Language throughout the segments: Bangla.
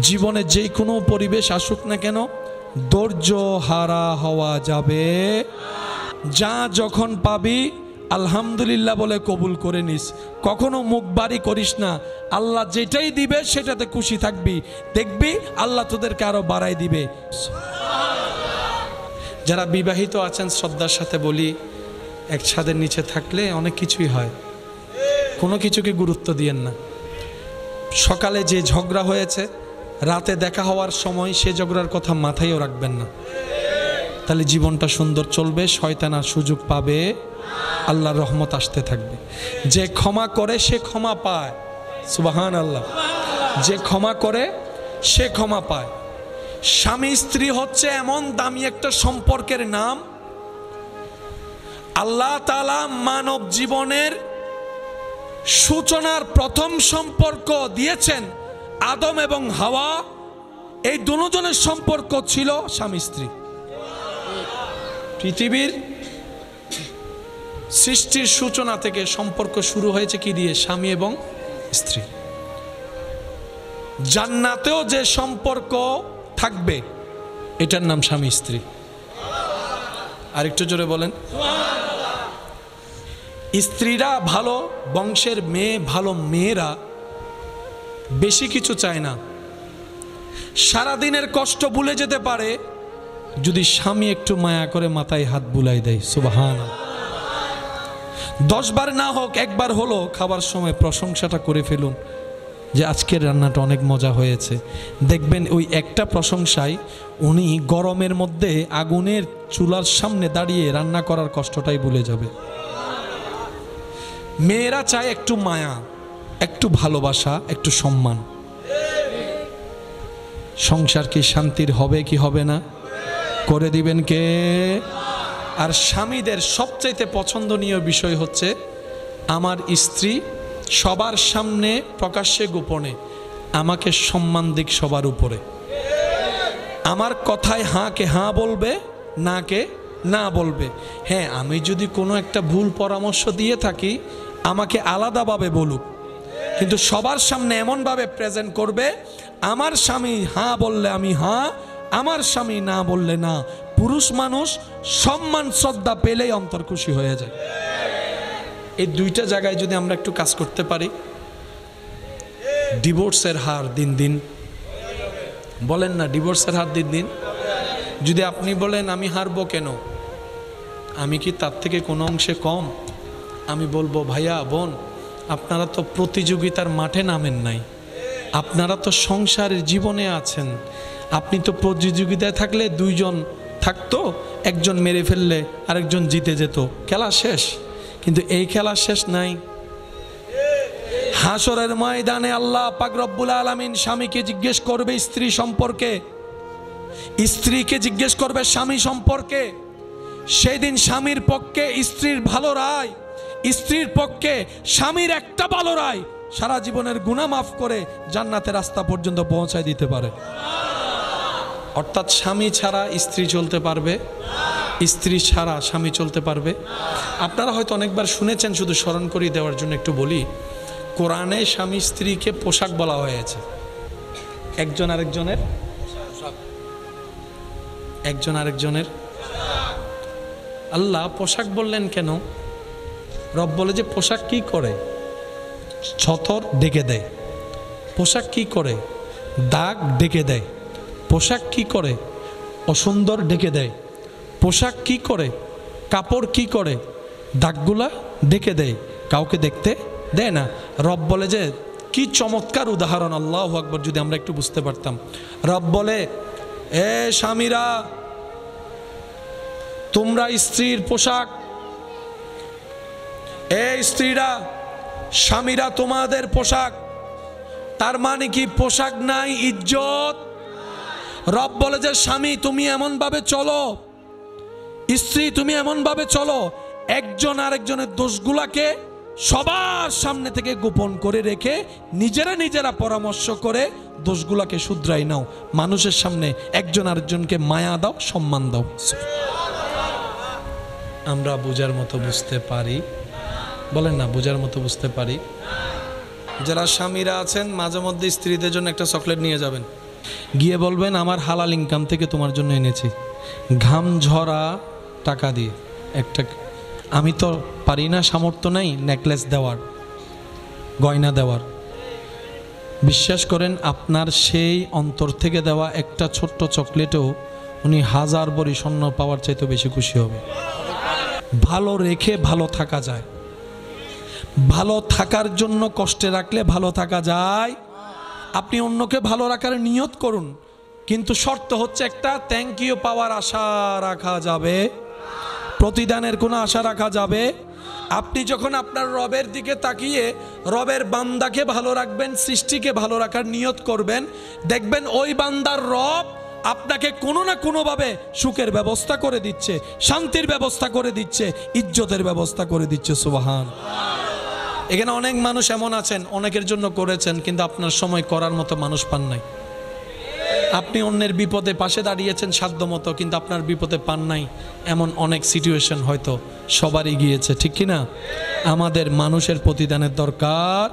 জীবনে যে কোনো পরিবেশ আসুক না কেন ধৈর্য হারা হওয়া যাবে। যা যখন পাবি আলহামদুলিল্লাহ বলে কবুল করে নিস, কখনো মুখ বাড়ি করিস না। আল্লাহ যেটাই দিবে সেটাতে খুশি থাকবি, দেখবি আল্লাহ তোদেরকে আরো বাড়াই দিবে। যারা বিবাহিত আছেন শ্রদ্ধার সাথে বলি, এক ছাদের নিচে থাকলে অনেক কিছুই হয়, কোনো কিছুকে গুরুত্ব দিয়েন না। সকালে যে ঝগড়া হয়েছে রাতে দেখা হওয়ার সময় সে ঝগড়ার কথা মাথায়ও রাখবেন না, তাহলে জীবনটা সুন্দর চলবে, শয়তান আর সুযোগ পাবে, আল্লাহর রহমত আসতে থাকবে। যে ক্ষমা করে সে ক্ষমা পায়, সুবহানাল্লাহ। যে ক্ষমা করে সে ক্ষমা পায়। স্বামী স্ত্রী হচ্ছে এমন দামি একটা সম্পর্কের নাম, আল্লাহ তাআলা মানব জীবনের সূচনার প্রথম সম্পর্ক দিয়েছেন আদম এবং হাওয়া। এই দুজনের সম্পর্ক ছিল স্বামী স্ত্রী। পৃথিবীর সৃষ্টির সূচনা থেকে সম্পর্ক শুরু হয়েছে কি দিয়ে? স্বামী এবং স্ত্রী। জান্নাতেও যে সম্পর্ক থাকবে এটার নাম স্বামী স্ত্রী। আরেকটু জোরে বলেন। স্ত্রীরা ভালো বংশের মেয়ে, ভালো মেয়েরা বেশি কিছু চায় না, সারাদিনের কষ্ট ভুলে যেতে পারে যদি স্বামী একটু মায়া করে মাথায় হাত বুলাই দেয়। সুবহানাল্লাহ। 10 বার না হোক একবার হলো খাবার সময় প্রশংসাটা করে ফেলুন যে আজকের রান্নাটা অনেক মজা হয়েছে। দেখবেন ওই একটা প্রশংসায় উনি গরমের মধ্যে আগুনের চুলার সামনে দাঁড়িয়ে রান্না করার কষ্টটাই ভুলে যাবে। মেয়েরা চায় একটু মায়া, একটু ভালোবাসা, একটু সম্মান। সংসার কি শান্তির হবে কি হবে না? করে দিবেন কে? আর স্বামীদের সবচাইতে পছন্দনীয় বিষয় হচ্ছে আমার স্ত্রী সবার সামনে প্রকাশ্যে গোপনে আমাকে সম্মান দিক সবার উপরে। আমার কথায় হাঁ কে হাঁ বলবে, না কে না বলবে। হ্যাঁ, আমি যদি কোনো একটা ভুল পরামর্শ দিয়ে থাকি আমাকে আলাদাভাবে বলুক, কিন্তু সবার সামনে এমনভাবে প্রেজেন্ট করবে আমার স্বামী হাঁ বললে আমি হাঁ, আমার স্বামী না বললে না। পুরুষ মানুষ সম্মান শ্রদ্ধা পেলেই অন্তর খুশি হয়ে যায়। এই দুইটা জায়গায় যদি আমরা একটু কাজ করতে পারি, ডিভোর্সের হার দিন দিন, বলেন না ডিভোর্সের হার দিন দিন। যদি আপনি বলেন আমি হারবো কেন, আমি কি তার থেকে কোনো অংশে কম? আমি বলবো ভাইয়া বোন, আপনারা তো প্রতিযোগিতার মাঠে নামেন নাই, আপনারা তো সংসারের জীবনে আছেন। আপনি তো প্রতিযোগিতায় থাকলে দুইজন থাকতো, একজন মেরে ফেললে আরেকজন জিতে যেত, খেলা শেষ। কিন্তু এই খেলা শেষ নাই। হাসরের ময়দানে আল্লাহ পাক রব্বুল আলামিন স্বামীকে জিজ্ঞেস করবে স্ত্রী সম্পর্কে, স্ত্রীকে জিজ্ঞেস করবে স্বামী সম্পর্কে। সেই দিন স্বামীর পক্ষে স্ত্রীর ভালো রায়, স্ত্রীর পক্ষে স্বামীর একটা ভালো রায় সারা জীবনের গুনাহ মাফ করে জান্নাতের রাস্তা পর্যন্ত পৌঁছায় দিতে পারে। অর্থাৎ স্বামী ছাড়া স্ত্রী চলতে পারবে, স্ত্রী ছাড়া স্বামী চলতে পারবে। আপনারা হয়তো অনেকবার শুনেছেন, শুধু স্মরণ করিয়ে দেওয়ার জন্য একটু বলি। কোরআনে স্বামী স্ত্রীকে পোশাক বলা হয়েছে, একজন আরেকজনের। আল্লাহ পোশাক বললেন কেন? রব বলে যে পোশাক কি করে? ছতর ডেকে দেয়। পোশাক কি করে? দাগ ডেকে দেয়। পোশাক কি করে? অসুন্দর ডেকে দেয়। পোশাক কি করে? কাপড় কি করে? দাগগুলা ডেকে দেয়, কাউকে দেখতে দেয় না। রব বলে যে কি চমৎকার উদাহরণ, আল্লাহু আকবার, যদি আমরা একটু বুঝতে পারতাম। রব বলে এ স্বামীরা তোমরা স্ত্রীর পোশাক, এ স্ত্রীরা স্বামীরা তোমাদের পোশাক। তার মানে কি পোশাক নাই ইজ্জত? রব বলে যে স্বামী তুমি এমন ভাবে চলো, স্ত্রী তুমি এমন ভাবে চলো, একজন আরেকজনের দোষগুলাকে সবার সামনে থেকে গোপন করে রেখে নিজেরা পরামর্শ করে দোষগুলাকে শুধরাই নাও। মানুষের সামনে একজন আরেকজনকে মায়া দাও, সম্মান দাও। আমরা বোঝার মতো বুঝতে পারি? বলেন না, বোঝার মতো বুঝতে পারি? যারা স্বামীরা আছেন মাঝে মধ্যে স্ত্রীদের জন্য একটা চকলেট নিয়ে যাবেন, গিয়ে বলবেন আমার হালাল ইনকাম থেকে তোমার জন্য এনেছি, ঘাম ঝরা টাকা দিয়ে একটা। আমি তো পারি না, সামর্থ্য নাই নেকলেস দেওয়ার, গয়না দেওয়ার। বিশ্বাস করেন আপনার সেই অন্তর থেকে দেওয়া একটা ছোট্ট চকলেটও উনি 1000 ভরি স্বর্ণ পাওয়ার চাইতে বেশি খুশি হবে। ভালো রেখে ভালো থাকা যায়, ভালো থাকার জন্য কষ্টে রাখলে ভালো থাকা যায়। আপনি অন্যকে ভালো রাখার নিয়ত করুন, কিন্তু শর্ত হচ্ছে একটা, থ্যাংক ইউ পাওয়ার আশা রাখা যাবে, প্রতিদানের কোনো আশা রাখা যাবে। আপনি যখন আপনার রবের দিকে তাকিয়ে রবের বান্দাকে ভালো রাখবেন, সৃষ্টিকে ভালো রাখার নিয়ত করবেন, দেখবেন ওই বান্দার রব আপনাকে কোনো না কোনোভাবে সুখের ব্যবস্থা করে দিচ্ছে, শান্তির ব্যবস্থা করে দিচ্ছে, ইজ্জতের ব্যবস্থা করে দিচ্ছে। সুবহান। এখানে অনেক মানুষ এমন আছেন, অনেকের জন্য করেছেন, কিন্তু আপনার সময় করার মতো মানুষ পান নাই। আপনি অন্যের বিপদে পাশে দাঁড়িয়েছেন সাধ্য মতো, কিন্তু আপনার বিপদে পান নাই, এমন অনেক সিচুয়েশন হয়তো সবারই গিয়েছে, ঠিক কি না? আমাদের মানুষের প্রতিদানের দরকার।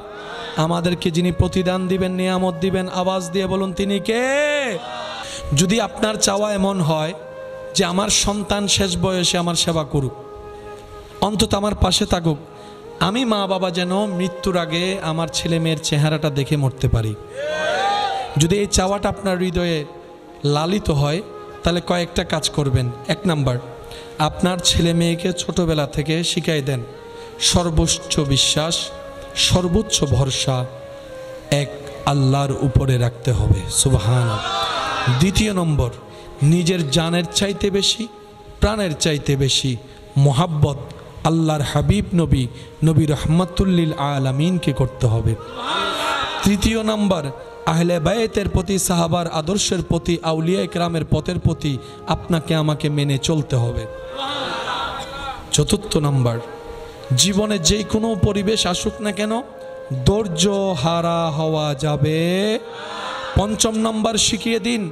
আমাদেরকে যিনি প্রতিদান দিবেন, নিয়ামত দিবেন, আওয়াজ দিয়ে বলুন তিনি কে? যদি আপনার চাওয়া এমন হয় যে আমার সন্তান শেষ বয়সে আমার সেবা করুক, অন্তত আমার পাশে থাকুক, আমি মা বাবা যেন মৃত্যুর আগে আমার ছেলে মেয়ের চেহারাটা দেখে মরতে পারি, যদি এই চাওয়াটা আপনার হৃদয়ে লালিত হয়, তাহলে কয়েকটা কাজ করবেন। 1 নাম্বার, আপনার ছেলে মেয়েকে ছোটবেলা থেকে শিখাই দেন সর্বোচ্চ বিশ্বাস, সর্বোচ্চ ভরসা এক আল্লাহর উপরে রাখতে হবে। সুবহানাল্লাহ। 2 নম্বর, নিজের জানের চাইতে বেশি, প্রাণের চাইতে বেশি মোহাব্বত আল্লাহর হাবিব নবী রহমাতুল্লিল আলামিনকে করতে হবে। 3 নম্বর, আহলে বায়তের প্রতি, সাহাবার আদর্শের প্রতি, আউলিয়া ইকরামের পথের প্রতি আপনাকে আমাকে মেনে চলতে হবে। 4 নম্বর, জীবনে যে কোনো পরিবেশ আসুক না কেন ধৈর্য হারা হওয়া যাবে। 5 নম্বর, শিখিয়ে দিন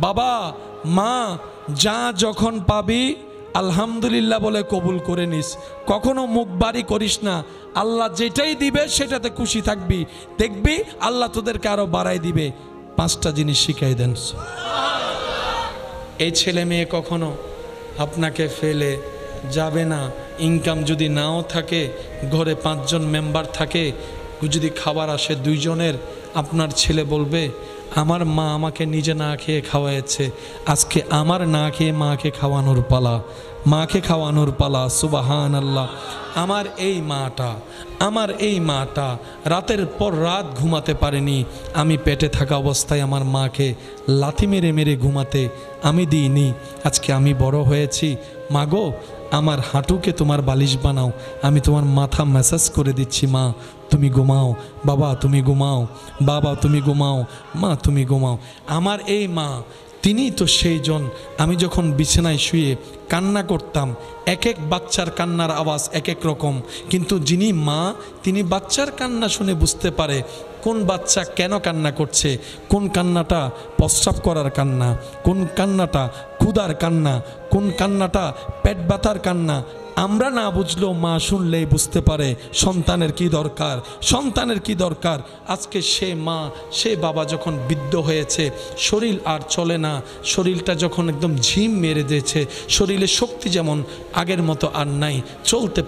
বাবা মা যা যখন পাবি আলহামদুলিল্লাহ বলে কবুল করে নিস, কখনো মুখ বাড়ি করিস না, আল্লাহ যেটাই দিবে সেটাতে খুশি থাকবি, দেখবি আল্লাহ তোদেরকে আরো বাড়াই দিবে। 5টা জিনিস শিখাই দেন। এই ছেলে মেয়ে কখনো আপনাকে ফেলে যাবে না। ইনকাম যদি নাও থাকে, ঘরে 5 জন মেম্বার থাকে, যদি খাবার আসে 2 জনের, আপনার ছেলে বলবে আমার মা আমাকে নিজে না খেয়ে খাওয়াইছে, আজকে আমার না খেয়ে মাকে খাওয়ানোর পালা, মাকে খাওয়ানোর পালা। সুবহানাল্লাহ। আমার এই মাটা রাতের পর রাত ঘুমাতে পারেনি, আমি পেটে থাকা অবস্থায় আমার মাকে লাথি মেরে মেরে ঘুমাতে আমি দিইনি, আজকে আমি বড় হয়েছি, মাগো আমার হাঁটুকে তোমার বালিশ বানাও, আমি তোমার মাথা ম্যাসাজ করে দিচ্ছি, মা তুমি ঘুমাও, বাবা তুমি ঘুমাও, বাবা তুমি ঘুমাও, মা তুমি ঘুমাও। আমার এই মা, তিনি তো সেই জন, আমি যখন বিছানায় শুয়ে কান্না করতাম, এক এক বাচ্চার কান্নার আওয়াজ এক এক রকম, কিন্তু যিনি মা তিনি বাচ্চার কান্না শুনে বুঝতে পারে কোন বাচ্চা কেন কান্না করছে, কোন কান্নাটা প্রস্রাব করার কান্না, কোন কান্নাটা ক্ষুধার কান্না, কোন কান্নাটা পেট ব্যথার কান্না। আমরা না বুঝলেও মা শুনলেই বুঝতে পারে সন্তানের কি দরকার, সন্তানের কি দরকার। আজকে সে মা সে বাবা যখন বৃদ্ধ হয়েছে, শরীর আর চলে না, শরীরটা যখন একদম ঝিম মেরে দিয়েছে, শরীরে শক্তি যেমন আগের মতো আর নাই, চলতে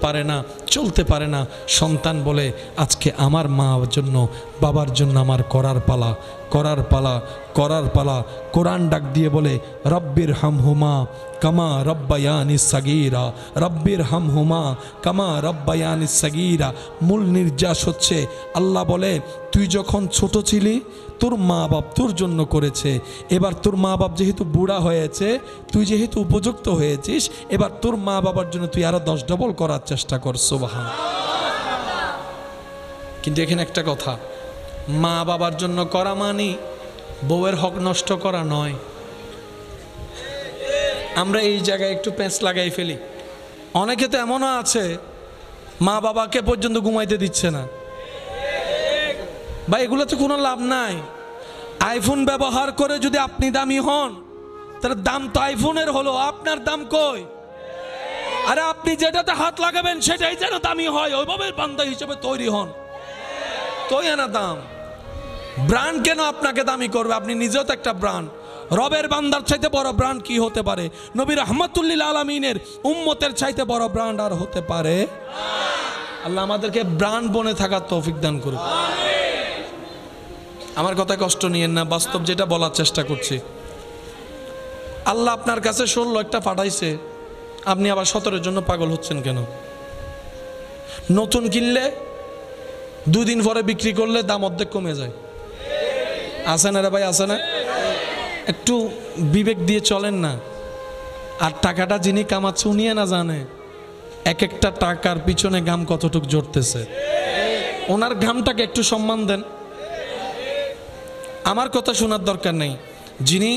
পারে না, সন্তান বলে আজকে আমার মার জন্য বাবার জন্য আমার করার পালা। কোরআন ডাক দিয়ে বলে রব্বির হামহুমা কামা রব্বায়ানি সাগীরা, রব্বির হামহুমা কামা রব্বায়ানি সাগীরা। মূল নির্যাস হচ্ছে আল্লাহ বলে তুই যখন ছোট ছিলি তোর মা বাপ তোর জন্য করেছে, এবার তোর মা বাপ যেহেতু বুড়া হয়েছে, তুই যেহেতু উপযুক্ত হয়েছিস, এবার তোর মা বাবার জন্য তুই আরো 10 ডবল করার চেষ্টা কর। সুবহান। কিন্তু এখানে একটা কথা, মা বাবার জন্য করা মানে বউয়ের হক নষ্ট করা নয়। আমরা এই জায়গায় একটু পেঁচ লাগাই ফেলি। অনেকে তো এমনও আছে মা বাবাকে পর্যন্ত ঘুমাইতে দিচ্ছে না। ভাই এগুলোতে কোনো লাভ নাই। আইফোন ব্যবহার করে যদি আপনি দামি হন, তাহলে দাম তো আইফোনের হলো, আপনার দাম কই? আরে আপনি যেটাতে হাত লাগাবেন সেটাই যেন দামি হয়, ওইভাবে বান্দা হিসেবে তৈরি হন। কতই না দাম। ব্র্যান্ড কেন আপনাকে দামি করবে? আপনি নিজেও তো একটা ব্র্যান্ড। রবের বান্দার চাইতে বড় ব্র্যান্ড কি হতে পারে? নবী রাহমাতুল লিল আলামিনের উম্মতের চাইতে বড় ব্র্যান্ড আর হতে পারে? আল্লাহ আমাদেরকে ব্র্যান্ড বনে থাকার তৌফিক দান করুন। আমার কথা কষ্ট নিয়েন না, বাস্তব যেটা বলার চেষ্টা করছি। আল্লাহ আপনার কাছে 16 একটা পাঠাইছে, আপনি আবার 17-এর জন্য পাগল হচ্ছেন কেন? নতুন কিনলে 2 দিন পরে বিক্রি করলে দাম অর্ধেক কমে যায়। আছে না রে ভাই, আছে না? একটু বিবেক দিয়ে চলেন না। আর টাকাটা যিনি কামাচ্ছে উনিও না জানে এক একটা টাকার পিছনে ঘাম কতটুকু জড়তেছে। ওনার ঘামটাকে একটু সম্মান দেন। আমার কথা শোনার দরকার নেই, যিনি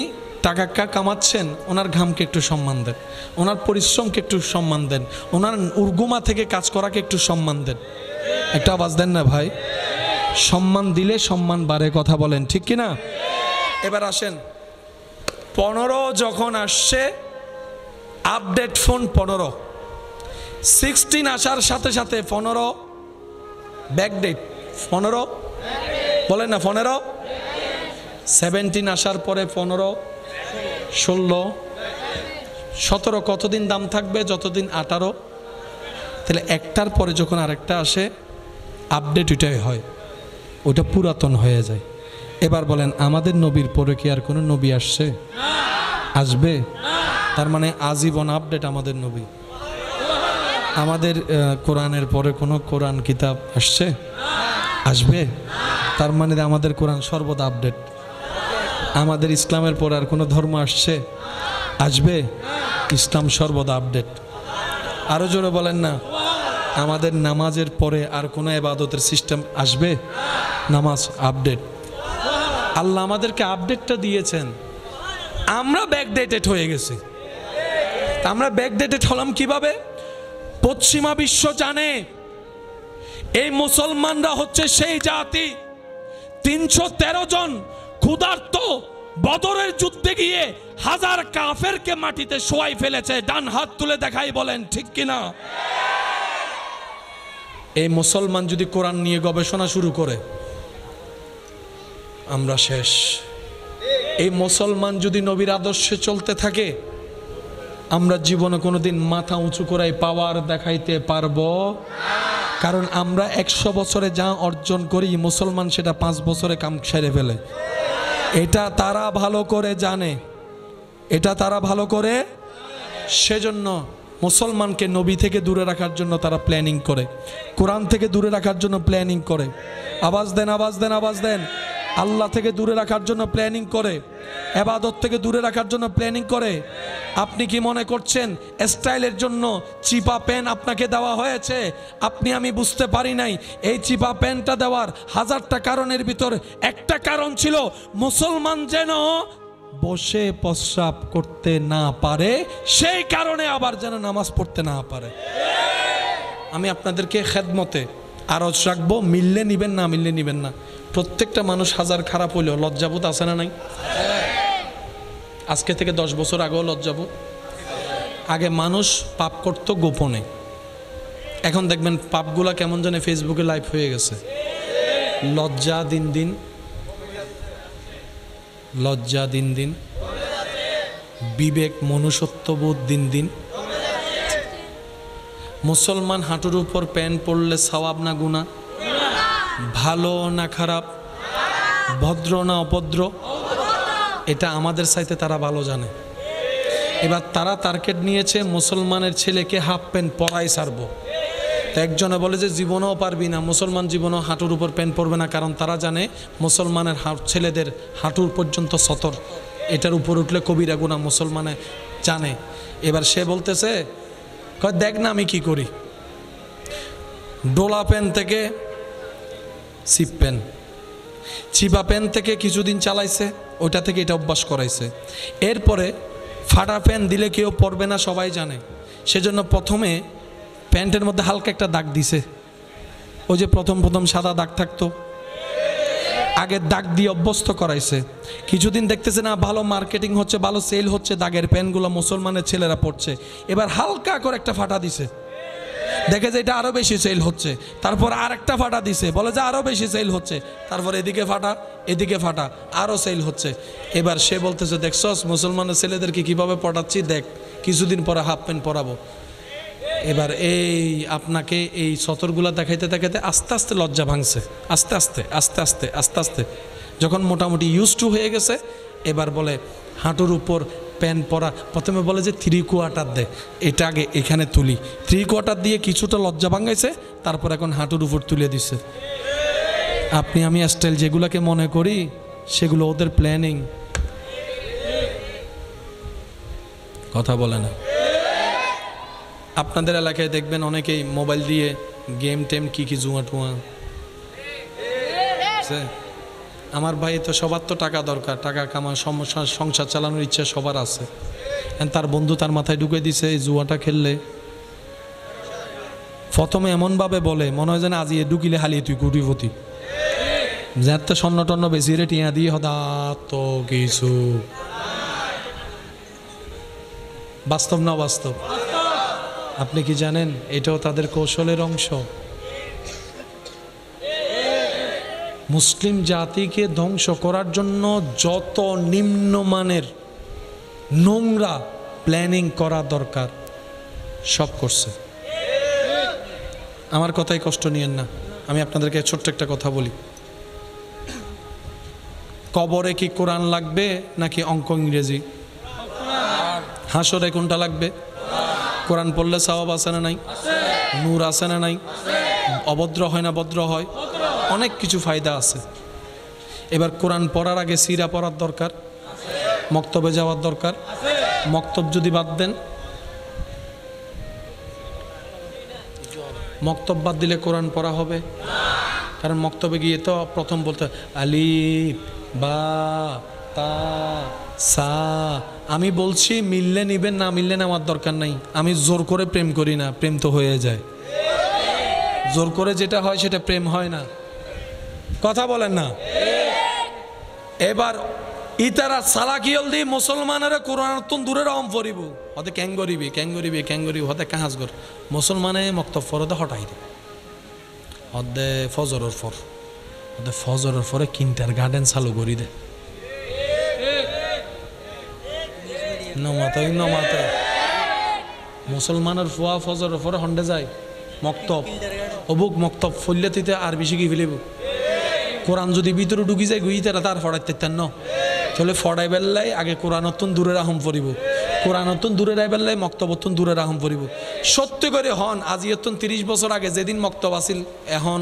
টাকা কামাচ্ছেন ওনার ঘামকে একটু সম্মান দেন, ওনার পরিশ্রমকে একটু সম্মান দেন, ওনার উর্গুমা থেকে কাজ করাকে একটু সম্মান দেন। একটা আওয়াজ দেন না ভাই। সম্মান দিলে সম্মান বাড়ে, কথা বলেন ঠিক কিনা? এবার আসেন, 15 যখন আসছে আপডেট ফোন 15, 16 আসার সাথে সাথে 15 ব্যাকডেট, 15 বলেন না 15, 17 আসার পরে 15, 16, 17 কতদিন দাম থাকবে? যতদিন 18। তাহলে একটার পরে যখন আরেকটা আসে আপডেট ওইটাই হয়, ওটা পুরাতন হয়ে যায়। এবার বলেন আমাদের নবীর পরে কি আর কোনো নবী আসছে? আসবে? তার মানে আজীবন আপডেট আমাদের নবী। আমাদের কোরআনের পরে কোনো কোরআন কিতাব আসছে? আসবে? তার মানে আমাদের কোরআন সর্বদা আপডেট। আমাদের ইসলামের পরে আর কোনো ধর্ম আসছে? আসবে? ইসলাম সর্বদা আপডেট। আরো জোরে বলেন না। আমাদের নামাজের পরে আর কোনো ইবাদতের সিস্টেম আসবে? নামাজ আপডেট। আল্লাহ আমাদেরকে আপডেটটা দিয়েছেন, আমরা ব্যাকডেটেড হয়ে গেছি। আমরা ব্যাকডেটেড হলাম কিভাবে? পশ্চিমা বিশ্ব জানে এই মুসলমানরা হচ্ছে সেই জাতি 313 জন ক্ষুধার্ত বদরের যুদ্ধে গিয়ে 1000 কাফেরকে মাটিতে শোয়াই ফেলেছে। ডান হাত তুলে দেখাই বলেন ঠিক কিনা? এই মুসলমান যদি কোরআন নিয়ে গবেষণা শুরু করে আমরা শেষ। এই মুসলমান যদি নবীর আদর্শে চলতে থাকে আমরা জীবনে কোনোদিন মাথা উঁচু করাই পাওয়ার দেখাইতে পারবো? কারণ আমরা 100 বছরে যা অর্জন করি মুসলমান সেটা 5 বছরে কাম সেরে ফেলে। এটা তারা ভালো করে জানে, এটা তারা ভালো করে। সেজন্য মুসলমানকে নবী থেকে দূরে রাখার জন্য তারা প্ল্যানিং করে, কোরআন থেকে দূরে রাখার জন্য প্ল্যানিং করে। আওয়াজ দেন, আওয়াজ দেন, আওয়াজ দেন। আল্লাহ থেকে দূরে রাখার জন্য প্ল্যানিং করে, ইবাদত থেকে দূরে রাখার জন্য প্ল্যানিং করে। আপনি কি মনে করছেন স্টাইলের জন্য চিপা পেন আপনাকে দেওয়া হয়েছে? আপনি আমি বুঝতে পারি নাই। এই চিপা পেনটা দেওয়ার 1000টা কারণের ভিতর একটা কারণ ছিল মুসলমান যেন বসে প্রস্রাব করতে না পারে, সেই কারণে আবার যেন নামাজ পড়তে না পারে। আমি আপনাদেরকে খেদমতে আরজ রাখবো, মিললে নিবেন, না মিললে নিবেন না। প্রত্যেকটা মানুষ হাজার খারাপ হইলেও লজ্জাবোধ আছে না নাই? আজকে থেকে 10 বছর আগেও লজ্জাবোধ। আগে মানুষ পাপ করতো গোপনে, এখন দেখবেন পাপগুলা কেমন জানে ফেসবুকে লাইভ হয়ে গেছে। লজ্জা দিন দিন, লজ্জা দিন দিন, বিবেক মনুষ্যত্ববোধ দিন দিন। মুসলমান হাঁটুর উপর প্যান্ট পরলে সওয়াব না গুনাহ? ভালো না খারাপ? ভদ্র না অভদ্র? এটা আমাদের চাইতে তারা ভালো জানে। এবার তারা টার্গেট নিয়েছে মুসলমানের ছেলেকে হাফ প্যান্ট পরাই ছাড়বো। তো একজনে বলে যে জীবনেও পারবি না, মুসলমান জীবনেও হাঁটুর উপর প্যান্ট পরবে না, কারণ তারা জানে মুসলমানের ছেলেদের হাঁটুর পর্যন্ত সতর, এটার উপর উঠলে কবিরা গুনাহ মুসলমানে জানে। এবার সে বলতেছে দেখ না আমি কি করি, ডোলা প্যান্ট থেকে সিপ প্যান্ট, চিপা প্যান্ট থেকে কিছুদিন চালাইছে, ওইটা থেকে এটা অভ্যাস করাইছে। এরপরে ফাটা প্যান্ট দিলে কেউ পরবে না সবাই জানে, সেজন্য প্রথমে প্যান্টের মধ্যে হালকা একটা দাগ দিছে। ওই যে প্রথম সাদা দাগ থাকতো, আগে দাগ দিয়ে অভ্যস্ত করাইছে। কিছুদিন দেখতেছে না ভালো মার্কেটিং হচ্ছে, ভালো সেল হচ্ছে, দাগের প্যান্টগুলো মুসলমানের ছেলেরা পড়ছে। এবার হালকা করে একটা ফাটা দিছে, দেখে যে এটা আরো বেশি সেল হচ্ছে, তারপর আরেকটা ফাটা দিছে, বলে যে আরো বেশি সেল হচ্ছে, তারপর এদিকে ফাটা এদিকে ফাটা, আরো সেল হচ্ছে। এবার সে বলতেছে দেখছস মুসলমানের ছেলেদেরকে কিভাবে পটাচ্ছি, দেখ কিছুদিন পরে হাফ প্যান্ট পরাবো। এবার এই আপনাকে এই সতরগুলা দেখাইতে দেখাইতে আস্তে আস্তে লজ্জা ভাঙছে, আস্তে আস্তে আস্তে আস্তে আস্তে আস্তে যখন মোটামুটি ইউজ টু হয়ে গেছে, এবার বলে হাঁটুর উপর প্যান্ট পরা। প্রথমে বলে যে 3/4 দে, এটা আগে এখানে তুলি, 3/4 দিয়ে কিছুটা লজ্জা ভাঙাইছে, তারপর এখন হাঁটুর উপর তুলে দিছে। আপনি আমি স্টাইল যেগুলোকে মনে করি সেগুলো ওদের প্ল্যানিং। কথা বলে না। আপনাদের এলাকায় দেখবেন অনেকেই মোবাইল দিয়ে গেম টেম কি জুয়া টুয়া। আমার ভাই তো সবার তো টাকা দরকার, টাকা কামা সংসার চালানোর ইচ্ছা সবার আছে। তার বন্ধু তার মাথায় ঢুকে দিছে এই জুয়াটা খেললে, প্রথমে এমনভাবে বলে মনে হয় যেন আজ এ ঢুকিলে হালিয়ে তুই কোটিপতি, যার তো স্বর্ণ টন্ন বেশি রে টিয়া দিয়ে হঠাৎ কিছু। বাস্তব না বাস্তব? আপনি কি জানেন এটাও তাদের কৌশলের অংশ? মুসলিম জাতিকে ধ্বংস করার জন্য যত নিম্নমানের নোংরা প্ল্যানিং করা দরকার সব করছে। আমার কথাই কষ্ট নিয়েন না, আমি আপনাদেরকে ছোট্ট একটা কথা বলি। কবরে কি কোরআন লাগবে নাকি অঙ্ক ইংরেজি? হাসরে কোনটা লাগবে? কোরআন পড়লে সওয়াব আছে না নাই? নূর আছে না নাই? অভদ্র হয় না ভদ্র হয়? অনেক কিছু ফায়দা আছে। এবার কোরআন পড়ার আগে সিরা পড়ার দরকার, মক্তবে যাওয়ার দরকার। মক্তব যদি বাদ দেন, মক্তব বাদ দিলে কোরআন পড়া হবে? কারণ মক্তবে গিয়ে তো প্রথম বলতে আলিফ বা তা সা। আমি বলছি মিললে নিবেন, না মিললে নেওয়ার দরকার নাই। আমি জোর করে প্রেম করি না, প্রেম তো হয়ে যায়। জোর করে যেটা হয় সেটা প্রেম হয় না। কথা বলেন না? এবার ইতারা সালাকিয়ল দি মুসলমানের কোরআন দূরে রহম ফরিব হতে ক্যাঙ্গরিবি ক্যাঙ্গরিবি ক্যাঙ্গরিবি হতে কাহাজগর মুসলমানে মক্তব ফরদে হটাই দে হদে ফজরের ফর হতে ফজরের ফরে কিন্টার গার্ডেন চালু করি দে। নমাতে নমাতে মুসলমানের ফুয়া ফজরের ফরে হন্ডে যায় মক্তব, অবুক মক্তব ফল্লে তিতে আর বেশি কি ফেলিব। কোরআন যদি ভিতরে ঢুকি যায় গুই তারা তার ফড়াইতে ন, তাহলে ফড়াই বেললাই আগে কোরআনতন দূরে রাহম পড়িব, কোরআনতন দূরে রাই বেললাই মক্তবতন দূরে রাহম পড়িব। সত্যি করে হন আজিয়তন 30 বছর আগে যেদিন মক্তব আছিল এখন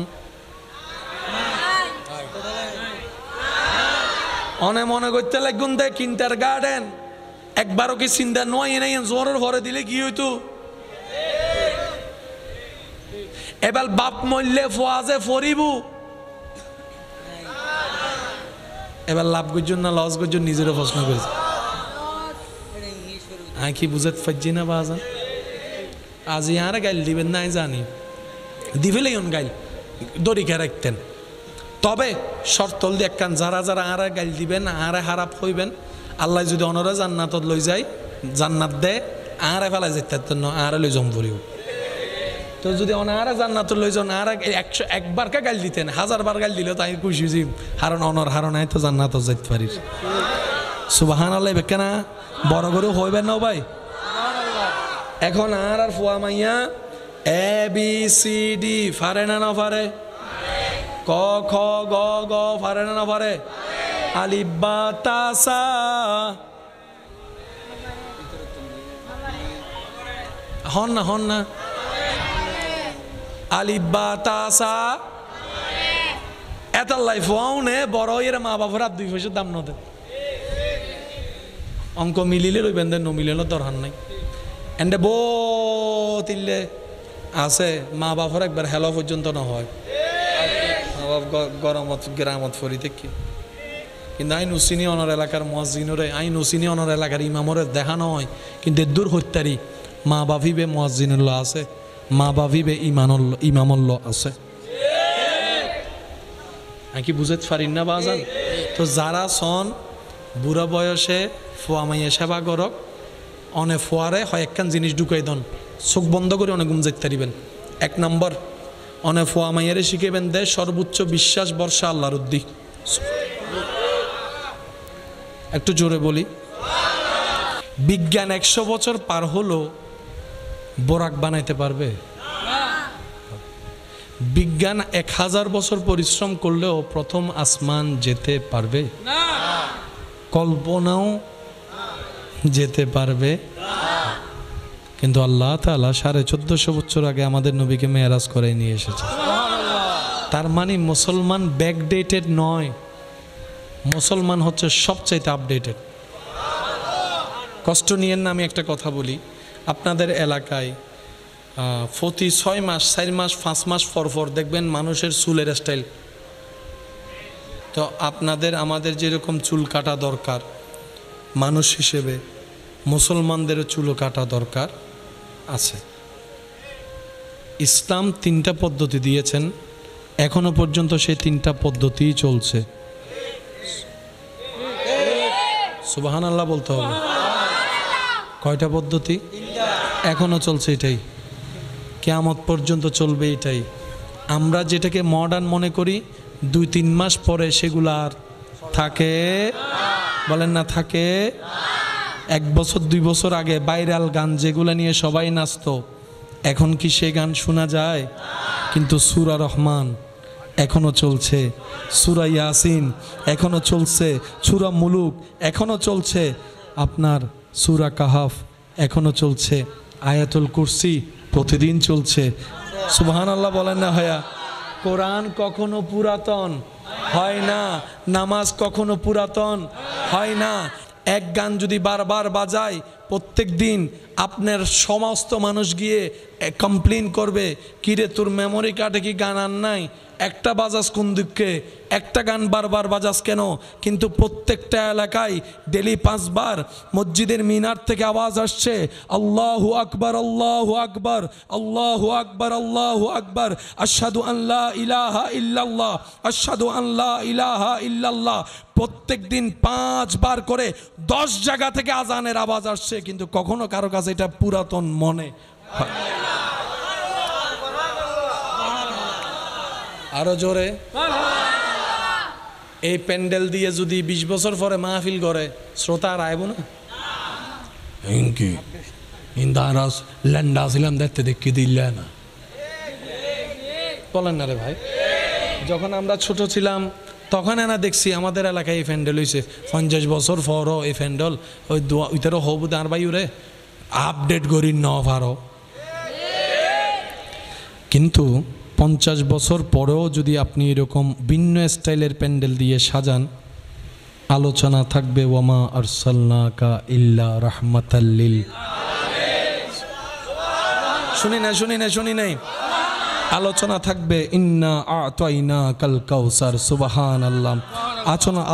অনে মনে করতে লাগুন দে কিন্টার গার্ডেন একবারও কি চিন্তা নয় নাই জোরের ভরে দিলে কি হইতো। এবার বাপ মরলে ফোয়াজে ফরিব, এবার লাভ করছেন না লস করছেন নিজেরও প্রশ্ন করেছে। আমি কি বুঝাতে পারছি না বাজান? আজ ইয়ারে গাইল দিবেন না জানি দিবেলেই গাইল দড়িকে রাখতেন। তবে শর্তল দিয়ে একখান যারা যারা আরে গাইল দিবেন আরে হারাপ হইবেন, আল্লাহ যদি অনরে জান্নাতত লই যায় জান্নাত দেয় আরে ফেলাই যেতে না আরে লই জম পড়িব। তো যদি অনারা জান্নাত লই যান আর 101 কা গাল দিতেন 1000 বার গাল দিলে তাই খুশি জিম হারণ অনর হারণায় তো জান্নাত যাইতে পারিস। সুবহানাল্লাহ বেকেনা বড় গরু হইবেন না ভাই। এখন আর ফুয়া মাইয়া এ বি সি ডি পারে না না পারে? ক খ গ গ পারে না না পারে? আলিফ বা তা সা হন না হন না? আলিফ বা তা সা এত লাইফ ওনে বড় এর মা বাবার 2 পয়সা দাম নদে অঙ্ক মিলিলে রইবেন দেন নমিলে দরকার নাই। এন্ডে বতিলে আছে মা বাবার একবার হেলো পর্যন্ত না হয় মা বাপ গরমত গ্রামত ফরি দেখি। কিন্তু আইন উসিনি অনার এলাকার মুয়াজ্জিনরে আইন উসিনি অনার এলাকার ইমামরে দেখা নয়, কিন্তু দূর হত্যারি মা বাপিবে মুয়াজ্জিনুল্লাহ আছে, মা বাপিবে ইমামুল্লাহ আছে। আমি কি বুঝতে পারি না বাজান? তো যারা সন বুড়া বয়সে ফুয়া মাইয়া সেবা করক অনে ফুয়ারে হয় একখান জিনিস ঢুকাই দন চোখ বন্ধ করে অনেক ঘুম যেতে পারিবেন। এক নম্বর অনেফোয়া মাইয়ারে শিখেবেন দে সর্বোচ্চ বিশ্বাস বর্ষা আল্লাহর উদ্দি। একটু জোরে বলি, বিজ্ঞান 100 বছর পার হলো বোরাক বানাইতে পারবে? বিজ্ঞান 1000 বছর পরিশ্রম করলেও প্রথম আসমান যেতে পারবে? কল্পনাও যেতে পারবে? কিন্তু আল্লাহ তাআলা 1450 বছর আগে আমাদের নবীকে মেরাজ করে নিয়ে এসেছে। তার মানে মুসলমান ব্যাকডেটেড নয়, মুসলমান হচ্ছে সবচাইতে আপডেটেড। কষ্ট নিয়েন না, আমি একটা কথা বলি, আপনাদের এলাকায় প্রতি 6 মাস 4 মাস 5 মাস পর পর দেখবেন মানুষের চুলের স্টাইল। তো আপনাদের আমাদের যেরকম চুল কাটা দরকার, মানুষ হিসেবে মুসলমানদেরও চুল কাটা দরকার আছে। ইসলাম 3টা পদ্ধতি দিয়েছেন, এখনো পর্যন্ত সেই 3টা পদ্ধতিই চলছে। সুবহানাল্লাহ বলতে হবে। কয়টা পদ্ধতি? এখনো চলছে এটাই, কিয়ামত পর্যন্ত চলবে এটাই। আমরা যেটাকে মডার্ন মনে করি 2-3 মাস পরে সেগুলো আর থাকে, বলেন না থাকে। 1 বছর 2 বছর আগে ভাইরাল গান যেগুলো নিয়ে সবাই নাচতো, এখন কি সে গান শোনা যায়? কিন্তু সূরা রহমান এখনো চলছে, সূরা ইয়াসিন এখনো চলছে, সূরা মুলুক এখনো চলছে, আপনার সূরা কাহাফ এখনো চলছে, আয়াতুল কুরসি প্রতিদিন চলছে। সুবহানাল্লাহ বলেন না ভাইয়া? কোরআন কখনো পুরাতন হয় না, নামাজ কখনো পুরাতন হয় না। এক গান যদি বারবার বাজায় প্রত্যেক দিন, আপনার সমস্ত মানুষ গিয়ে কমপ্লেন করবে, কিরে তোর মেমোরি কার্ডে কি গান আর নাই? একটা বাজাস কোন দিকে, একটা গান বারবার বাজাস কেন? কিন্তু প্রত্যেকটা এলাকায় ডেলি 5 বার মসজিদের মিনার থেকে আওয়াজ আসছে, আল্লাহু আকবার আল্লাহু আকবার আল্লাহু আকবার আল্লাহু আকবার, আশহাদু আল্লা ইলাহা ইল্লাল্লাহ আশহাদু আল্লা ইলাহা ইল্লাল্লাহ। প্রত্যেক দিন 5 বার করে 10 জায়গা থেকে আজানের আওয়াজ আসছে, কিন্তু কখনো কারো কাছে এটা পুরাতন মনে হয়? আরো জোরে। এই প্যান্ডেল দিয়ে যদি 20 বছর পরে মাহফিল করে, শ্রোতা আর আইব না? ল্যান্ডা ছিলাম দেখতে দেখি দিল্লা না, বলেন না রে ভাই? যখন আমরা ছোট ছিলাম তখন এনা দেখছি আমাদের এলাকায় এই প্যান্ডেল হয়েছে, 50 বছর পরও এই প্যান্ডেল ওই ওইটারও হবু আর ভাই ওরে আপডেট করি ন পারো। কিন্তু 50 বছর পরেও যদি আপনি এরকম ভিন্ন স্টাইলের প্যান্ডেল দিয়ে সাজান, আলোচনা থাকবে ওয়ামা আরসালনাকা ইল্লা রাহমাতাল লিল। শুনি নাই আলোচনা থাকবে ইন্না আ'তাইনাকাল কাউসার। সুবহানাল্লাহ।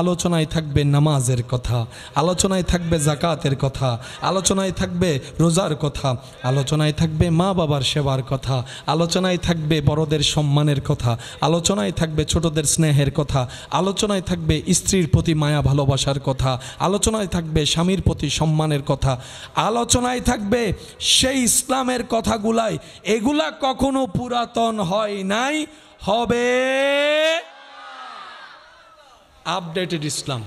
আলোচনায় থাকবে নামাজের কথা, আলোচনায় থাকবে যাকাতের কথা, আলোচনায় থাকবে রোজার কথা, আলোচনায় থাকবে মা বাবার সেবার কথা, আলোচনায় থাকবে বড়দের সম্মানের কথা, আলোচনায় থাকবে ছোটদের স্নেহের কথা, আলোচনায় থাকবে স্ত্রীর প্রতি মায়া ভালোবাসার কথা, আলোচনায় থাকবে স্বামীর প্রতি সম্মানের কথা, আলোচনায় থাকবে সেই ইসলামের কথাগুলাই। এগুলা কখনো পুরাতন হয় নাই, হবে আপডেটেড ইসলাম।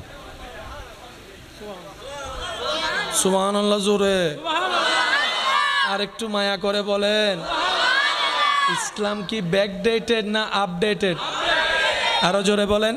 সুবহানাল্লাহ জোরে আর একটু মায়া করে বলেন, ইসলাম কি ব্যাকডেটেড না আপডেটেড? আরো জোরে বলেন।